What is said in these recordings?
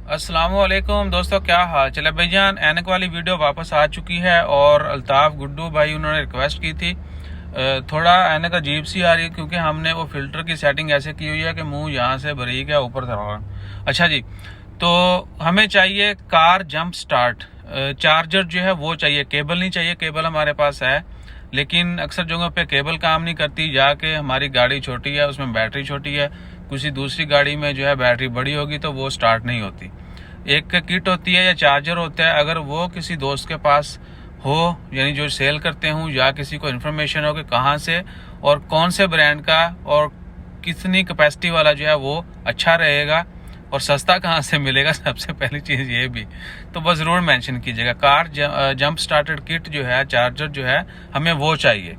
अस्सलामुअलैकुम दोस्तों, क्या हाल चल है भाईजान। एनक वाली वीडियो वापस आ चुकी है और अल्ताफ़ गुड्डू भाई उन्होंने रिक्वेस्ट की थी। थोड़ा एनक अजीब सी आ रही है क्योंकि हमने वो फिल्टर की सेटिंग ऐसे की हुई है कि मुंह यहाँ से बारीक है, ऊपर से। अच्छा जी, तो हमें चाहिए कार जंप स्टार्ट। चार्जर जो है वो चाहिए, केबल नहीं चाहिए। केबल हमारे पास है लेकिन अक्सर जगहों पे केबल काम नहीं करती, जाके हमारी गाड़ी छोटी है, उसमें बैटरी छोटी है। किसी दूसरी गाड़ी में जो है बैटरी बड़ी होगी तो वो स्टार्ट नहीं होती। एक किट होती है या चार्जर होता है, अगर वो किसी दोस्त के पास हो, यानी जो सेल करते हूँ, या किसी को इन्फॉर्मेशन हो कि कहाँ से और कौन से ब्रांड का और कितनी कैपेसिटी वाला जो है वो अच्छा रहेगा और सस्ता कहाँ से मिलेगा, सबसे पहली चीज़ ये भी तो बस ज़रूर मेंशन कीजिएगा। कार जंप स्टार्टर किट जो है, चार्जर जो है, हमें वो चाहिए।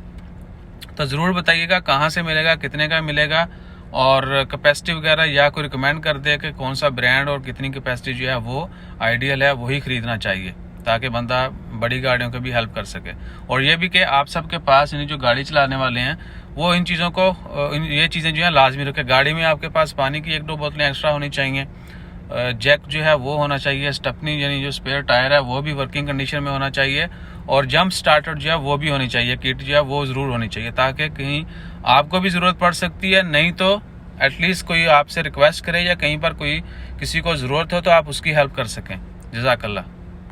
तो ज़रूर बताइएगा कहाँ से मिलेगा, कितने का मिलेगा और कैपेसिटी वगैरह, या कोई रिकमेंड कर दे कि कौन सा ब्रांड और कितनी कैपेसिटी जो है वो आइडियल है, वही खरीदना चाहिए ताकि बंदा बड़ी गाड़ियों को भी हेल्प कर सके। और ये भी कि आप सबके पास यानी जो गाड़ी चलाने वाले हैं वो इन चीज़ों को ये चीज़ें जो है लाजमी रखें। गाड़ी में आपके पास पानी की 1-2 बोतलें एक्स्ट्रा होनी चाहिए। जैक जो है वो होना चाहिए। स्टेपनी यानी जो स्पेयर टायर है वो भी वर्किंग कंडीशन में होना चाहिए। और जंप स्टार्टर जो है वो भी होनी चाहिए, किट जो है वो ज़रूर होनी चाहिए ताकि कहीं आपको भी ज़रूरत पड़ सकती है, नहीं तो एटलीस्ट कोई आपसे रिक्वेस्ट करे या कहीं पर कोई किसी को ज़रूरत हो तो आप उसकी हेल्प कर सकें। जज़ाकल्लाह।